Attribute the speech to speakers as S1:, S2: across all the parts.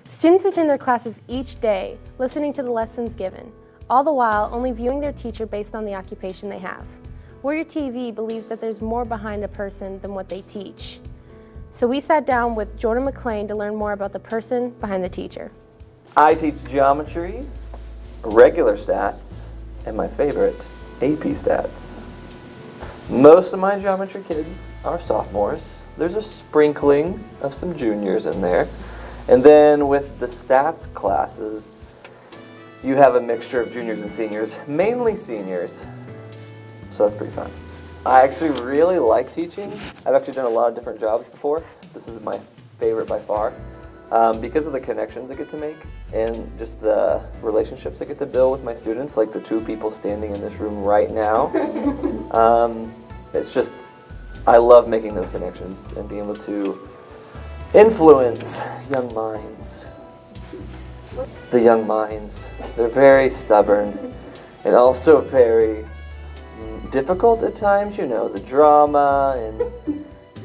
S1: Students attend their classes each day, listening to the lessons given, all the while only viewing their teacher based on the occupation they have. Warrior TV believes that there's more behind a person than what they teach. So we sat down with Jordan McClain to learn more about the person behind the teacher.
S2: I teach geometry, regular stats, and my favorite, AP stats. Most of my geometry kids are sophomores. There's a sprinkling of some juniors in there. And then with the stats classes, you have a mixture of juniors and seniors, mainly seniors. So that's pretty fun. I actually really like teaching. I've actually done a lot of different jobs before. This is my favorite by far. Because of the connections I get to make and just the relationships I get to build with my students, like the two people standing in this room right now. It's just, I love making those connections and being able to influence young minds. The young minds, they're very stubborn and also very difficult at times, you know, the drama and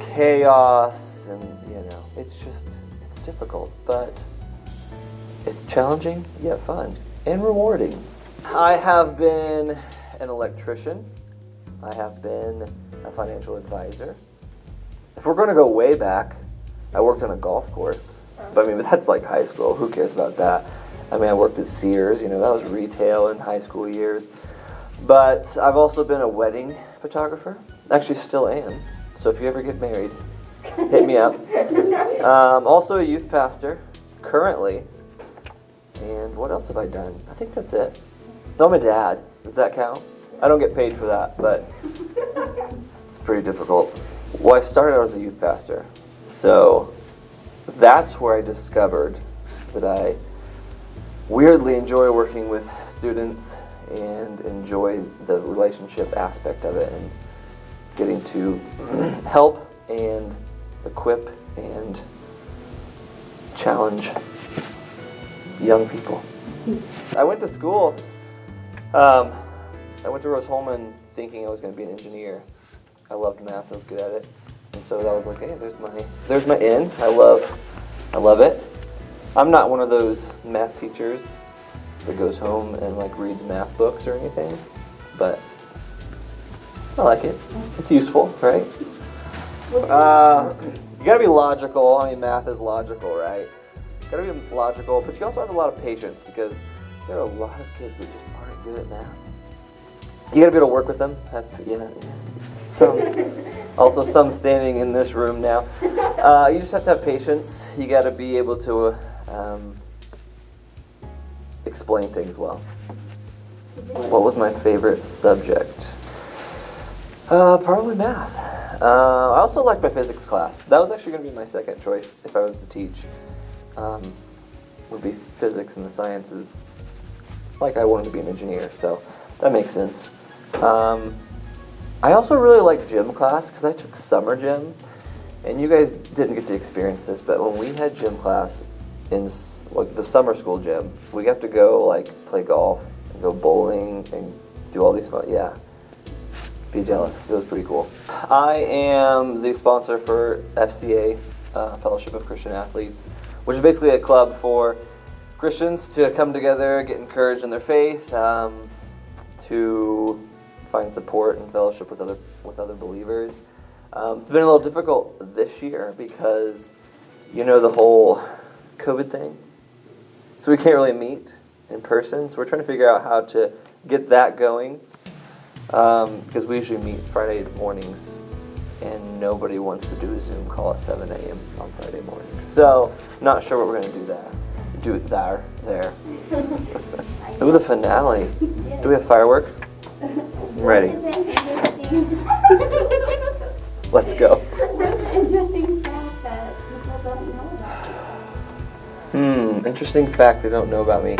S2: chaos and, you know, it's difficult, but it's challenging yet fun and rewarding. I have been an electrician. I have been a financial advisor. If we're going to go way back, I worked on a golf course. But I mean, that's like high school. Who cares about that? I mean, I worked at Sears. You know, that was retail in high school years. But I've also been a wedding photographer. Actually, still am. So if you ever get married, hit me up. Also a youth pastor, currently. And what else have I done? I think that's it. No, I'm a dad. Does that count? I don't get paid for that, but it's pretty difficult. Well, I started out as a youth pastor. So that's where I discovered that I weirdly enjoy working with students and enjoy the relationship aspect of it and getting to help and equip and challenge young people. I went to school, I went to Rose-Hulman thinking I was going to be an engineer. I loved math, I was good at it. And so that was like, hey, there's my in. I love it. I'm not one of those math teachers that goes home and like reads math books or anything, but I like it. It's useful, right? You gotta be logical. I mean, math is logical, right? You gotta be logical, but you also have a lot of patience because there are a lot of kids that just aren't good at math. You gotta be able to work with them. Also some standing in this room now. You just have to have patience. You gotta be able to explain things well. What was my favorite subject? Probably math. I also liked my physics class. That was actually going to be my second choice if I was to teach. Would be physics and the sciences. Like I wanted to be an engineer, so that makes sense. I also really liked gym class because I took summer gym, and you guys didn't get to experience this, but when we had gym class in like the summer school gym, we got to go like play golf and go bowling and do all these fun, yeah. Be jealous. It was pretty cool. I am the sponsor for FCA, Fellowship of Christian Athletes, which is basically a club for Christians to come together, get encouraged in their faith, to find support and fellowship with other believers. It's been a little difficult this year because, you know, the whole COVID thing. So we can't really meet in person. So we're trying to figure out how to get that going. Because we usually meet Friday mornings and nobody wants to do a Zoom call at 7 a.m. on Friday morning. So, not sure what we're going to do there. Ooh, the finale. Do we have fireworks? I'm ready. Let's go.
S3: Interesting fact that people don't know about you.
S2: Interesting fact they don't know about me.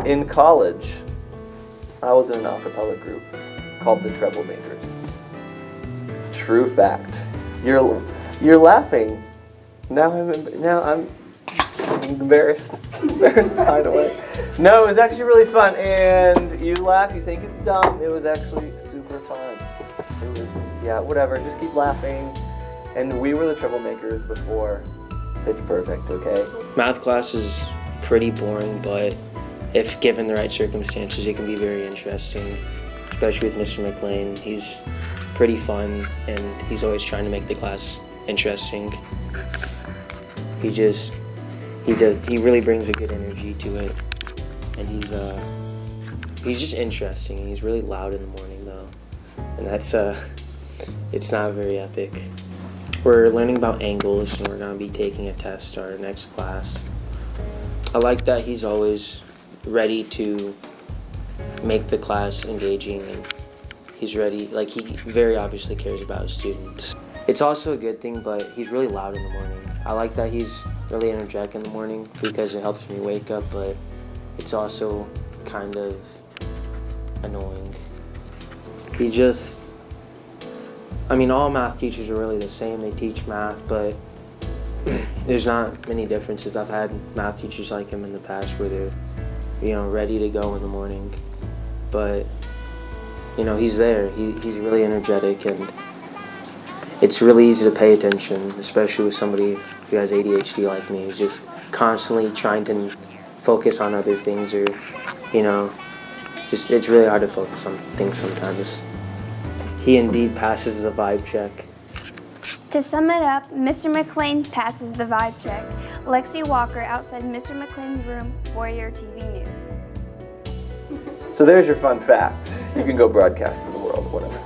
S2: In college, I was in an acapella group called the Troublemakers. True fact. You're laughing. Now I'm embarrassed. Embarrassed to hide away. No, it was actually really fun. And you laugh, you think it's dumb. It was actually super fun. It was, yeah, whatever. Just keep laughing. And we were the troublemakers before Pitch Perfect, okay?
S4: Math class is pretty boring, but if given the right circumstances, it can be very interesting, especially with Mr. McClain. He's pretty fun, and he's always trying to make the class interesting. He really brings a good energy to it, and he's just interesting. And he's really loud in the morning though, and that's it's not very epic. We're learning about angles, and we're gonna be taking a test our next class. I like that he's always ready to make the class engaging, and he's ready, like he very obviously cares about his students. It's also a good thing, but he's really loud in the morning. I like that he's really energetic in the morning because it helps me wake up, but it's also kind of annoying. I mean, all math teachers are really the same. They teach math, but there's not many differences. I've had math teachers like him in the past where they're, ready to go in the morning, but he's there. He's really energetic, and it's really easy to pay attention, especially with somebody who has ADHD like me, who's just constantly trying to focus on other things, or it's really hard to focus on things sometimes. He indeed passes the vibe check.
S5: To sum it up, Mr. McClain passes the vibe check. Lexi Walker outside Mr. McClain's room for your TV news.
S2: So there's your fun fact. You can go broadcast to the world, whatever.